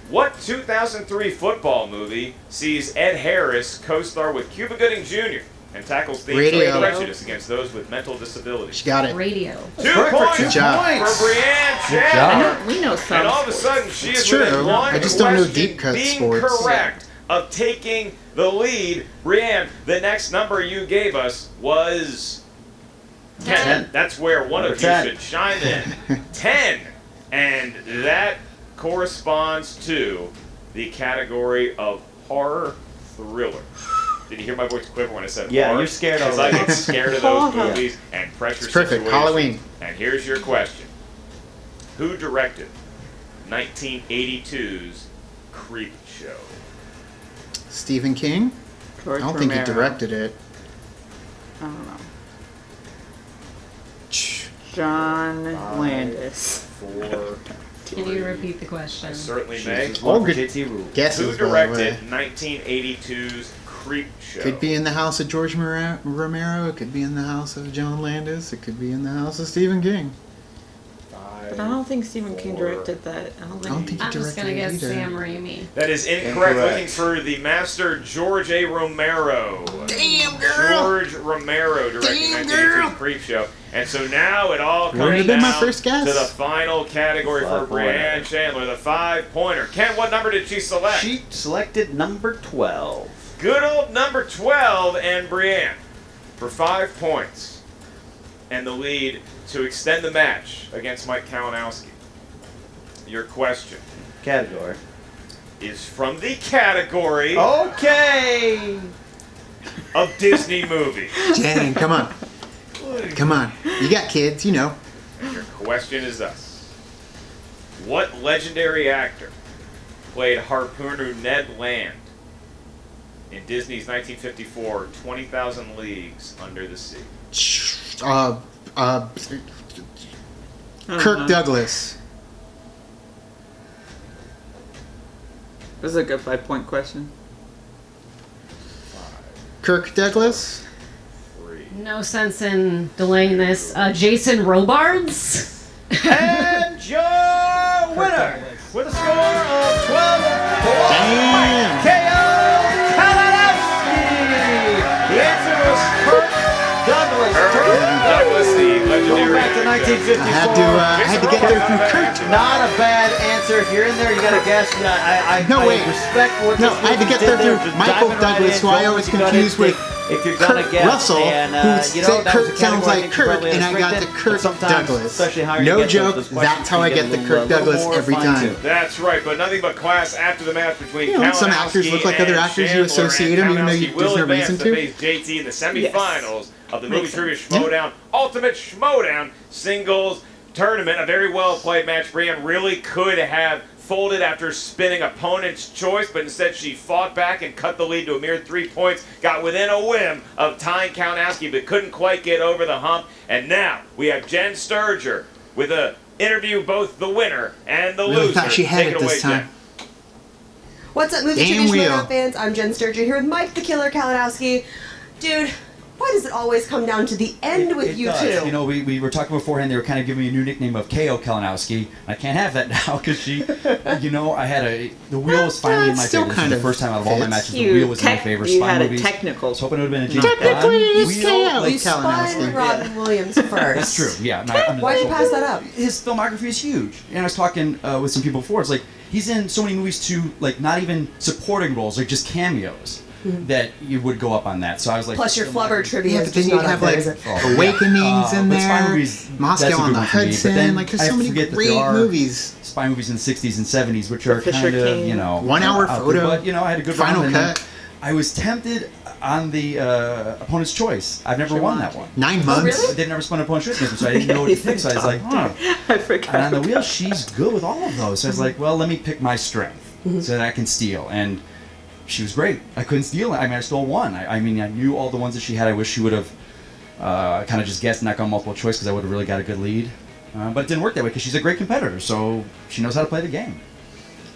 What 2003 football movie sees Ed Harris co-star with Cuba Gooding Jr. and tackles themes Radio. of prejudice against those with mental disabilities? She got it. Radio. 2 Correct for points 2 Good job. points. for Brienne Good Chandler. job. We know some. And all of a sports. sudden, she It's is within true. one I just don't know question deep cut being sports. correct of taking the lead. Brienne, the next number you gave us was 10. 10. That's where one Number of you 10. should chime in. 10. And that corresponds to the category of horror thriller. Did you hear my voice quiver when I said Yeah, horror? you're scared Because I already. get scared of those Horror. movies and pressure It's perfect. situations. Halloween. And here's your question. Who directed 1982's Creep Show? Stephen King? George I don't think he Romero. directed it. I don't know. John Landis. 4. Can you repeat the question? I certainly may. Chooses one Oh, for good. JT Rule. Guesses, Who by the way. directed 1982's Creep Show? Could be in the house of George Romero. It could be in the house of John Landis. It could be in the house of Stephen King. 5, But I don't think Stephen King 4. directed that. I don't think. I don't think he I'm just directed gonna it guess either. Sam Raimi. That is incorrect. Incorrect. Looking for the master George A. Romero. Damn, girl. George Romero directing Damn, 1982's girl. Creep Show. And so now it all Wouldn't comes have been my down first guess. to the final category for 5-pointer. Brienne Chandler, the 5-pointer. Ken, what number did she select? She selected number 12. Good old number 12 and Brienne for 5 points. And the lead to extend the match against Mike Kalinowski. Your question Category. is from the category Okay. of Disney movies. Jen, come on. Come on. You got kids, you know. And your question is thus. What legendary actor played harpooner Ned Land in Disney's 1954 20,000 Leagues Under the Sea? Kirk Douglas. This is a good 5-point question. Kirk Douglas? 3. No sense in delaying this. Jason Robards? And your winner with a score of 12 points. Damn. KO Kalinowski. The answer was Kirk Douglas. Douglas, the Going legendary back to actor. 1954. I had to get there through Kurt. Not a bad answer. If you're in there, you got to guess. I No, wait. respect what No, this I had to movie get did there there, through just Michael diving right Douglas, in, who I going always with the gut confuse with instinct. if you're gonna Kurt get Russell, and who you know, said that was a Kurt sounds category I like think you Kirk, probably and I got restricted, the but Kirk sometimes, Douglas. especially higher No you get, joke, those questions that's how I can get the a Kirk little Douglas more every time. fine-tuned. That's right, but nothing but class after the match between You know, some actors Kalinowski look like other and actors, you Chandler, associate and them, even though Kalinowski you- will there's no advance reason to to. face JT in the semifinals of the movie Makes trivia sense. Schmoedown Ultimate Schmoedown singles tournament. A very well played match. Brienne really could have folded after spinning opponent's choice, but instead she fought back and cut the lead to a mere 3 points, got within a whim of tying Kalinowski, but couldn't quite get over the hump. And now we have Jen Sturger with a interview both the winner and the Really loser. thought she had Take it away, this time. Jen. What's up, movie Damn trivia wheel. Schmoedown fans? I'm Jen Sturger here with Mike the Killer Kalinowski. Dude, why does it always come down to the end with It you does. two? You know, we were talking beforehand. They were kind of giving me a new nickname of KO Kalinowski. I can't have that now because she, you know, the wheel was finally in my still favor. This was kind the of first time out of all my fits. matches, the You wheel was in my tech- favor. you Spy had a movies. technical. I was hoping it would have been a James Technically, Bond it's wheel, KO. like, You spun Kalinowski. Robin Williams first. That's true. Yeah. No, Why'd you pass that up? His filmography is huge, and I was talking with some people before. It's like he's in so many movies too, like not even supporting roles, like just cameos. That you would go up on that. So I was like, Plus your flubber trivia Yeah, is but then just you'd not up have there, like is it? Awakenings in but Spy there, movies, that's Moscow a on good the one for me, but Hudson. then Like there's I so many forget that great there are movies. Spy movies in the 60s and 70s, which are Fisher kind of, King. you know, 1 hour out photo. there. But you know, I had a good Final run, and then cut. I was tempted on the opponent's choice. I've never won that one. 9 months. really? They've never spun opponent's choice against me, so I didn't know what to think. So I was like, huh. I forgot. And on the wheel, she's good with all of those. So I was like, well, let me pick my strength so that I can steal. And she was great. I couldn't steal it. I mean, I stole one. I mean, I knew all the ones that she had. I wish she would have kind of just guessed, not gone multiple choice, because I would have really got a good lead. But it didn't work that way because she's a great competitor, so she knows how to play the game.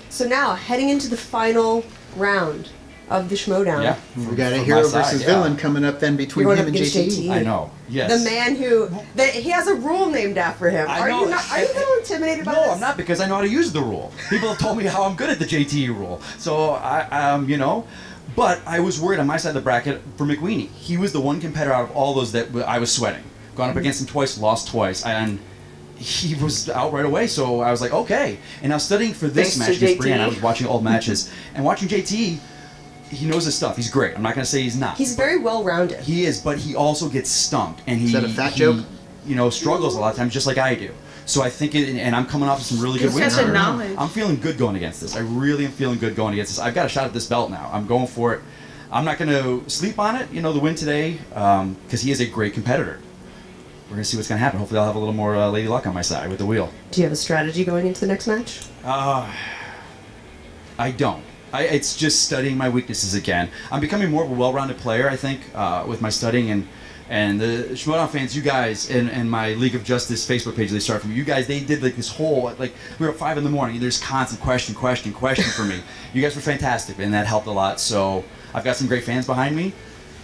So now, heading into the final round of the Schmoedown. Yeah. We got a From hero my side, versus yeah. villain coming up then between You're him going and up against JT. JT. I know. Yes. The man who he has a rule named after him. I Are know. you not? Are you a little intimidated by No, this? I'm not, because I know how to use the rule. People have told me how I'm good at the JT rule. So you know, but I was worried on my side of the bracket for McWeeny. He was the one competitor out of all those that I was sweating. Gone up against him twice, lost twice, and he was out right away. So I was like, okay. And now studying for this Thanks match to against JT. Brienne, I was watching old matches and watching JT. He knows his stuff. He's great. I'm not going to say he's not. He's very well rounded. He is, but he also gets stumped, and he Is that a fat he, joke? You know, struggles a lot of times, just like I do. So I think, and I'm coming off of some really good He's wins. got the knowledge. I'm feeling good going against this. I really am feeling good going against this. I've got a shot at this belt now. I'm going for it. I'm not going to sleep on it. You know, the win today, because he is a great competitor. We're going to see what's going to happen. Hopefully, I'll have a little more lady luck on my side with the wheel. Do you have a strategy going into the next match? I don't. It's just studying my weaknesses again. I'm becoming more of a well-rounded player, I think, with my studying and the Schmoedown fans, you guys, and my League of Justice Facebook page they started from. You guys, they did like this whole, like, we were up 5 in the morning, and there's constant question for me. You guys were fantastic, and that helped a lot. So I've got some great fans behind me.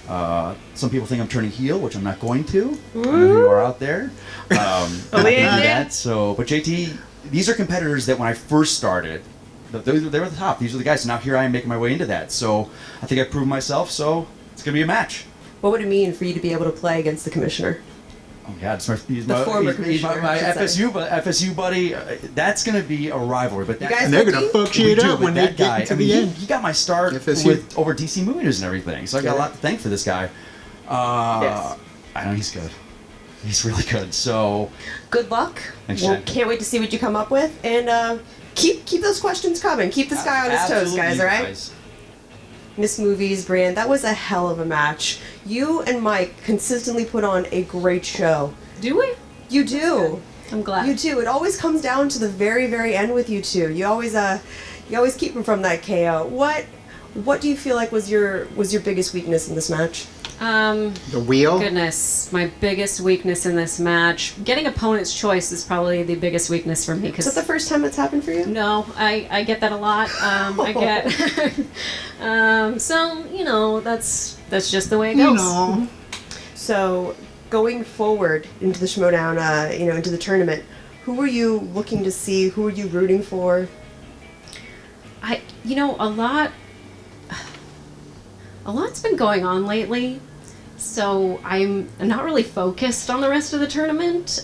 Some people think I'm turning heel, which I'm not going to. I know who you are out there. I'm not gonna do that. So, but JT, these are competitors that when I first started, they were the top. These are the guys. So now here I am making my way into that. So I think I've proven myself. So it's gonna be a match. What would it mean for you to be able to play against the commissioner? Oh God, he's The my, former he's my commissioner, I should FSU buddy. That's gonna be a rivalry. But that, guys And they're go gonna deep? fuck shit we do, up but when they that get guy, into I mean, the end. he got my start FSU. with over DC movie news and everything. So I got a lot to thank for this guy. Yes. I know he's good. He's really good. So Good luck. Thanks, Well, Jen. can't wait to see what you come up with, and keep those questions coming. Keep this guy on his toes, absolutely, guys. All right. guys. Miss Movies, Brienne, that was a hell of a match. You and Mike consistently put on a great show. Do we? You do. I'm glad. You do. It always comes down to the very, very end with you two. You always keep them from that KO. What do you feel like was your biggest weakness in this match? The wheel. Goodness, my biggest weakness in this match, getting opponent's choice is probably the biggest weakness for me. Is that the first time it's happened for you? No, I get that a lot. I get so you know that's just the way it You goes. know. So, going forward into the Schmoedown, into the tournament, who were you looking to see? Who were you rooting for? A lot's been going on lately, so I'm not really focused on the rest of the tournament.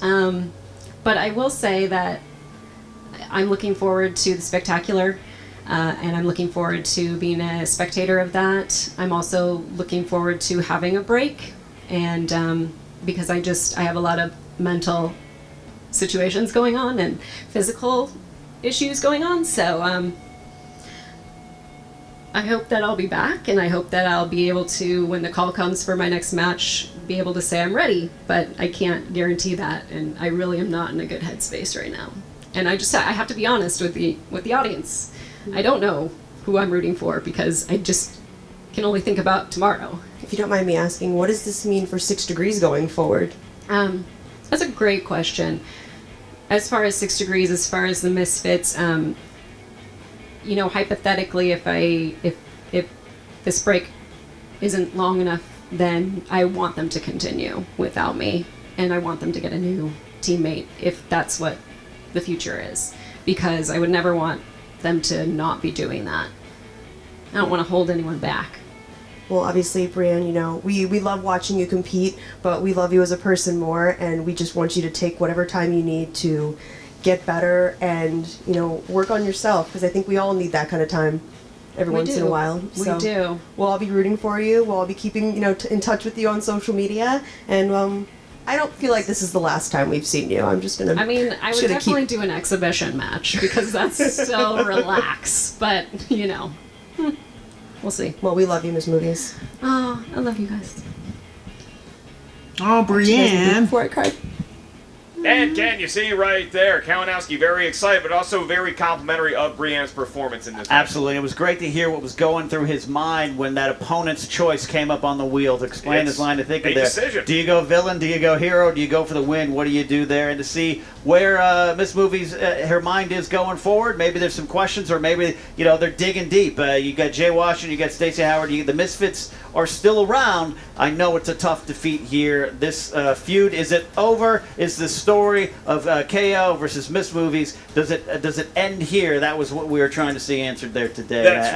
But I will say that I'm looking forward to the spectacular. And I'm looking forward to being a spectator of that. I'm also looking forward to having a break, and because I have a lot of mental situations going on and physical issues going on. So I hope that I'll be back, and I hope that I'll be able to, when the call comes for my next match, be able to say I'm ready. But I can't guarantee that, and I really am not in a good headspace right now. And I have to be honest with the audience. I don't know who I'm rooting for because I just can only think about tomorrow. If you don't mind me asking, what does this mean for 6 Degrees going forward? That's a great question. As far as 6 Degrees, as far as the Misfits, hypothetically, if this break isn't long enough, then I want them to continue without me, and I want them to get a new teammate if that's what the future is, because I would never want them to not be doing that. I don't want to hold anyone back. Well, obviously, Brienne, we love watching you compete, but we love you as a person more, and we just want you to take whatever time you need to get better and, work on yourself, because I think we all need that kind of time every once in a while. We do. We'll all be rooting for you. We'll all be keeping, in touch with you on social media, and I don't feel like this is the last time we've seen you. I'm just gonna. I would definitely do an exhibition match because that's so relaxed. But we'll see. Well, we love you, Miss Movies. Oh, I love you guys. Oh, Brienne. Before I cried. And Ken, you see right there, Kalinowski very excited, but also very complimentary of Brienne's performance in this match. Absolutely. It was great to hear what was going through his mind when that opponent's choice came up on the wheel to explain his line to think of there. Decision. Do you go villain? Do you go hero? Do you go for the win? What do you do there? And to see where Miss Movies, her mind is going forward, maybe there's some questions, or maybe, they're digging deep. You got Jay Washington, you got Stacey Howard, the Misfits are still around. I know it's a tough defeat here. This feud, is it over? Is the story of KO versus Miss Movies, does it end here? That was what we were trying to see answered there today. That's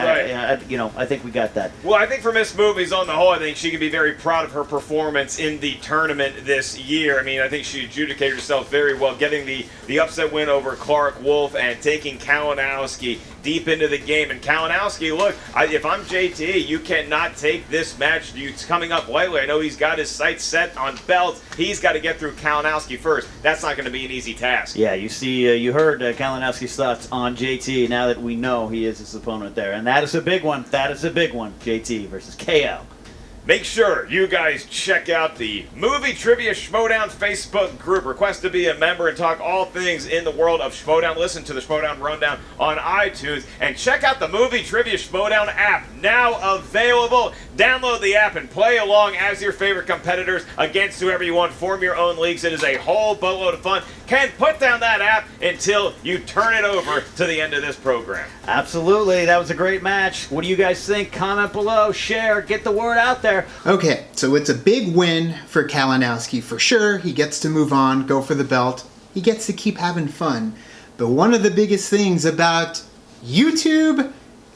right. I think we got that. Well, I think for Miss Movies on the whole, I think she can be very proud of her performance in the tournament this year. I think she adjudicated herself very well, getting the upset win over Clark Wolf and taking Kalinowski deep into the game. And Kalinowski, look, if I'm JT, you cannot take this match. It's coming up lightly. I know he's got his sights set on belts. He's got to get through Kalinowski first. That's not going to be an easy task. Yeah, you see, you heard Kalinowski's thoughts on JT now that we know he is his opponent there. And that is a big one. That is a big one. JT versus KO. Make sure you guys check out the Movie Trivia Schmoedown Facebook group. Request to be a member and talk all things in the world of Schmoedown. Listen to the Schmoedown Rundown on iTunes. And check out the Movie Trivia Schmoedown app, now available. Download the app and play along as your favorite competitors against whoever you want. Form your own leagues. It is a whole boatload of fun. Ken, put down that app until you turn it over to the end of this program. Absolutely. That was a great match. What do you guys think? Comment below. Share. Get the word out there. Okay, so it's a big win for Kalinowski for sure. He gets to move on, go for the belt. He gets to keep having fun. But one of the biggest things about YouTube,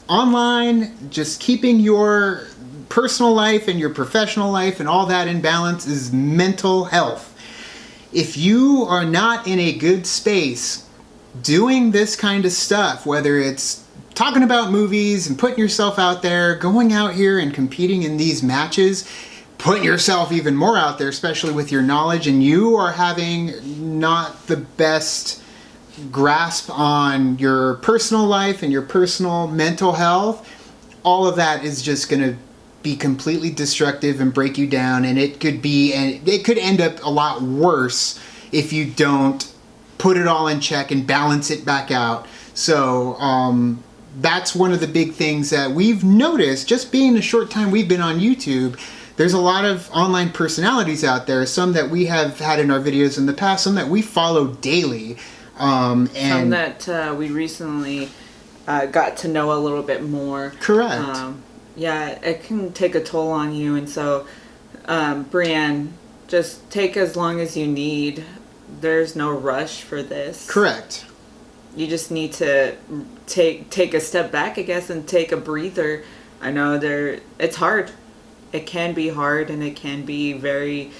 online, just keeping your personal life and your professional life and all that in balance is mental health. If you are not in a good space doing this kind of stuff, whether it's talking about movies and putting yourself out there, going out here and competing in these matches, putting yourself even more out there, especially with your knowledge, and you are having not the best grasp on your personal life and your personal mental health, all of that is just going to be completely destructive and break you down, and it could end up a lot worse if you don't put it all in check and balance it back out. So that's one of the big things that we've noticed, just being the short time we've been on YouTube. There's a lot of online personalities out there, some that we have had in our videos in the past, some that we follow daily. And some that we recently got to know a little bit more. Correct. Yeah, it can take a toll on you, and so Brienne, just take as long as you need. There's no rush for this. Correct. You just need to take a step back, I guess, and take a breather. I know it's hard. It can be hard, and it can be very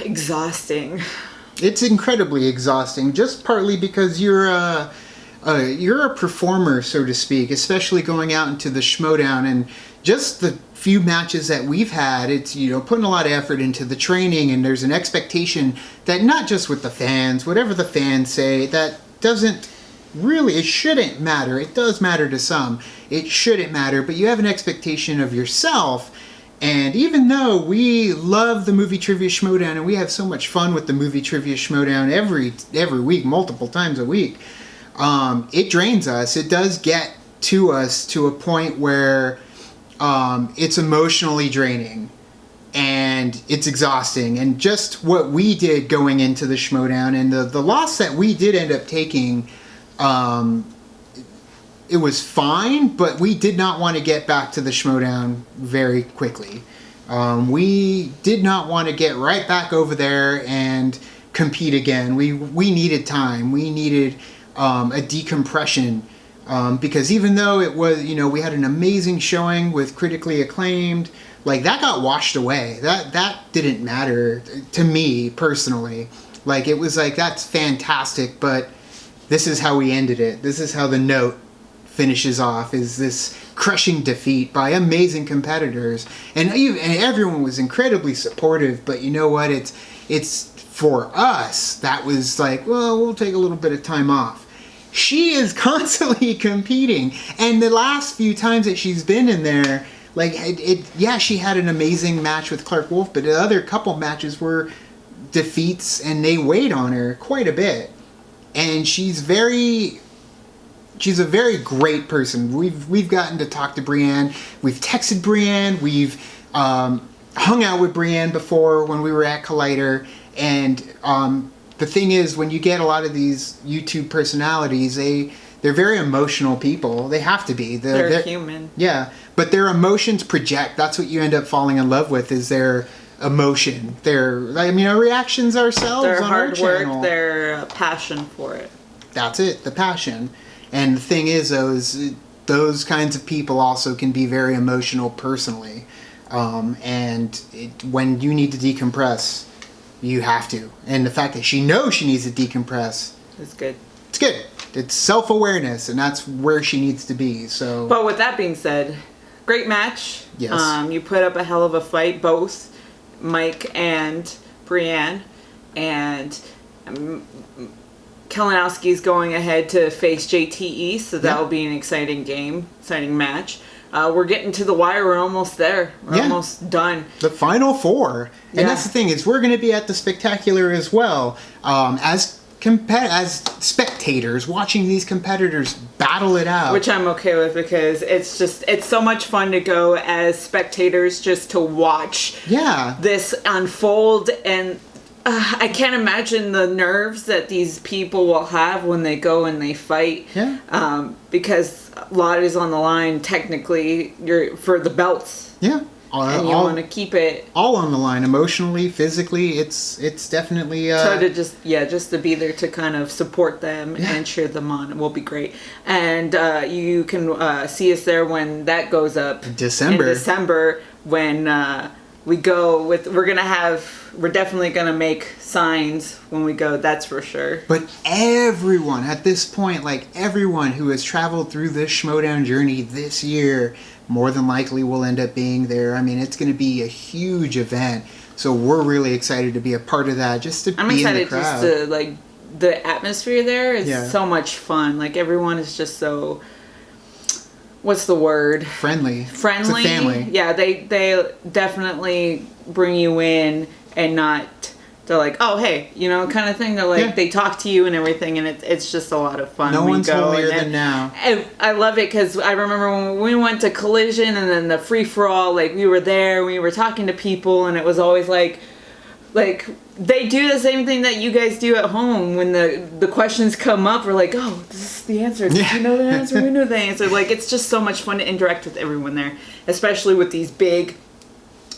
exhausting. It's incredibly exhausting, just partly because you're you're a performer, so to speak, especially going out into the Schmoedown, and just the few matches that we've had, it's, you know, putting a lot of effort into the training, and there's an expectation that not just with the fans, whatever the fans say, that doesn't really, it shouldn't matter. It does matter to some. It shouldn't matter, but you have an expectation of yourself. And even though we love the Movie Trivia Schmoedown and we have so much fun with the Movie Trivia Schmoedown every week, multiple times a week, it drains us. It does get to us to a point where it's emotionally draining and it's exhausting. And just what we did going into the Schmoedown and the loss that we did end up taking, it was fine, but we did not want to get back to the Schmoedown very quickly. We did not want to get right back over there and compete again. We needed time. We needed a decompression, because even though it was, you know, we had an amazing showing with critically acclaimed, like that got washed away. That didn't matter to me personally. Like it was like, that's fantastic, but this is how we ended it. This is how the note finishes off, is this crushing defeat by amazing competitors, and everyone was incredibly supportive. But you know what, it's for us that was like, well, we'll take a little bit of time off. She is constantly competing, and the last few times that she's been in there, like yeah, she had an amazing match with Clark Wolf, but the other couple matches were defeats and they weighed on her quite a bit. And she's a very great person. We've gotten to talk to Brienne. We've texted Brienne. We've hung out with Brienne before when we were at Collider. And the thing is, when you get a lot of these YouTube personalities, they're very emotional people. They have to be. They're human. Yeah, but their emotions project. That's what you end up falling in love with, is their emotion. Our reactions ourselves their on hard our work, channel. their passion for it. That's it, the passion. And the thing is, those kinds of people also can be very emotional personally. When you need to decompress, you have to. And the fact that she knows she needs to decompress, it's good. It's good. It's self-awareness, and that's where she needs to be. So. But with that being said, great match. Yes. You put up a hell of a fight, both Mike and Brienne, and Kalinowski's going ahead to face JTE, so that'll be an exciting match. We're getting to the wire. We're almost there. We're almost done. The final four. And that's the thing, is we're going to be at the Spectacular as well, as spectators watching these competitors battle it out. Which I'm okay with, because it's so much fun to go as spectators just to watch this unfold. And I can't imagine the nerves that these people will have when they go and they fight. Because a lot is on the line, technically, for the belts. And you want to keep it all on the line, emotionally, physically. It's definitely try to just to be there to kind of support them and cheer them on. It will be great. And you can see us there when that goes up in December, when we're definitely gonna make signs when we go, that's for sure. But everyone at this point, like everyone who has traveled through this Schmoedown journey this year, more than likely will end up being there. I mean, it's going to be a huge event, so we're really excited to be a part of that. Just to be in the crowd. Just to, like, the atmosphere there is so much fun. Like, everyone is just so, what's the word? Friendly. It's a family. Yeah, they definitely bring you in, and not, they're like, oh, hey, you know, kind of thing. They're like, they talk to you and everything, and it's just a lot of fun. No one's holier than now. I love it, because I remember when we went to Collision and then the free-for-all, like, we were there, we were talking to people, and it was always like they do the same thing that you guys do at home. When the questions come up, we're like, oh, this is the answer. Did you know the answer? We know the answer. Like, it's just so much fun to interact with everyone there, especially with these big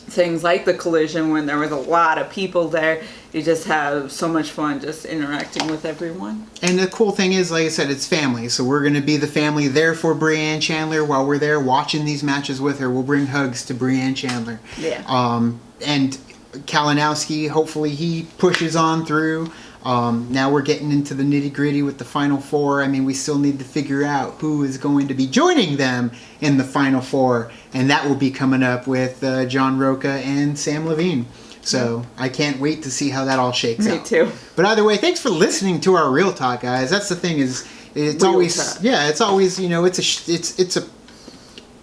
things like the Collision, when there was a lot of people there. You just have so much fun just interacting with everyone. And the cool thing is, like I said, it's family. So we're going to be the family there for Brienne Chandler while we're there watching these matches with her. We'll bring hugs to Brienne Chandler. And Kalinowski, hopefully he pushes on through. Now we're getting into the nitty gritty with the Final Four. I mean, we still need to figure out who is going to be joining them in the Final Four, and that will be coming up with John Roca and Sam Levine. So I can't wait to see how that all shakes out. Me too. But either way, thanks for listening to our Real Talk, guys. That's the thing is, it's Real always Talk. it's always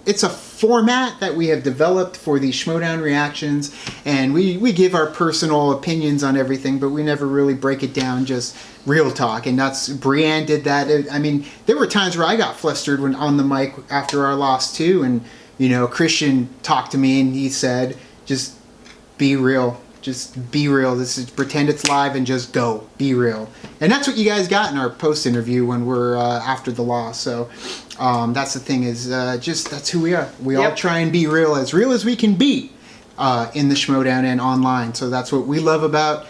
it's a format that we have developed for these Schmoedown reactions, and we give our personal opinions on everything, but we never really break it down, just real talk. And that's, Brienne did that. I mean, there were times where I got flustered when on the mic after our loss too, and Christian talked to me and he said, just be real. Just be real. This is, pretend it's live and just go. Be real. And that's what you guys got in our post interview when we're after the loss. So that's the thing is, that's who we are. We all try and be real as we can be in the Schmoedown and online. So that's what we love about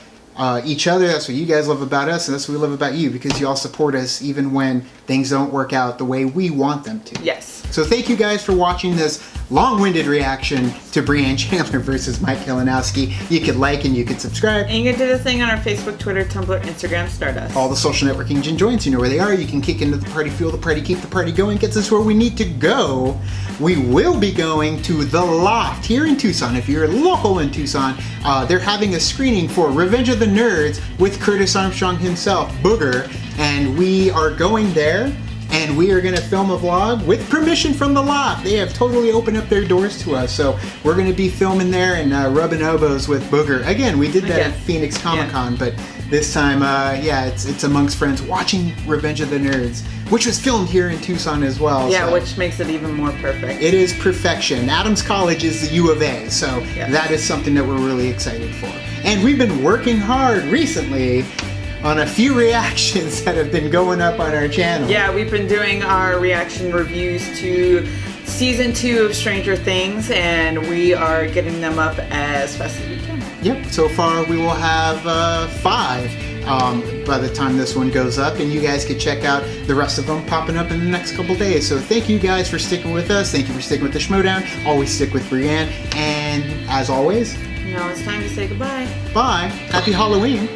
each other. That's what you guys love about us, and that's what we love about you, because you all support us even when things don't work out the way we want them to. Yes. So thank you guys for watching this long-winded reaction to Brienne Chandler versus Mike Kalinowski. You could like and you could subscribe. And you can do the thing on our Facebook, Twitter, Tumblr, Instagram, Stardust. All the social networking joints, you know where they are. You can kick into the party, fuel the party, keep the party going, gets us where we need to go. We will be going to The Loft here in Tucson. If you're local in Tucson, they're having a screening for Revenge of the Nerds with Curtis Armstrong himself, Booger, and we are going there. And we are going to film a vlog with permission from The Loft. They have totally opened up their doors to us. So we're going to be filming there and rubbing elbows with Booger. Again, we did that at Phoenix Comic-Con, but this time, it's amongst friends watching Revenge of the Nerds, which was filmed here in Tucson as well. Yeah, so which makes it even more perfect. it is perfection. Adams College is the U of A, so that is something that we're really excited for. And we've been working hard recently on a few reactions that have been going up on our channel. Yeah, we've been doing our reaction reviews to season 2 of Stranger Things, and we are getting them up as fast as we can. Yep, so far we will have 5 by the time this one goes up, and you guys can check out the rest of them popping up in the next couple days. So thank you guys for sticking with us. Thank you for sticking with the Schmoedown. Always stick with Brienne. And as always, Now it's time to say goodbye. bye. Happy Halloween.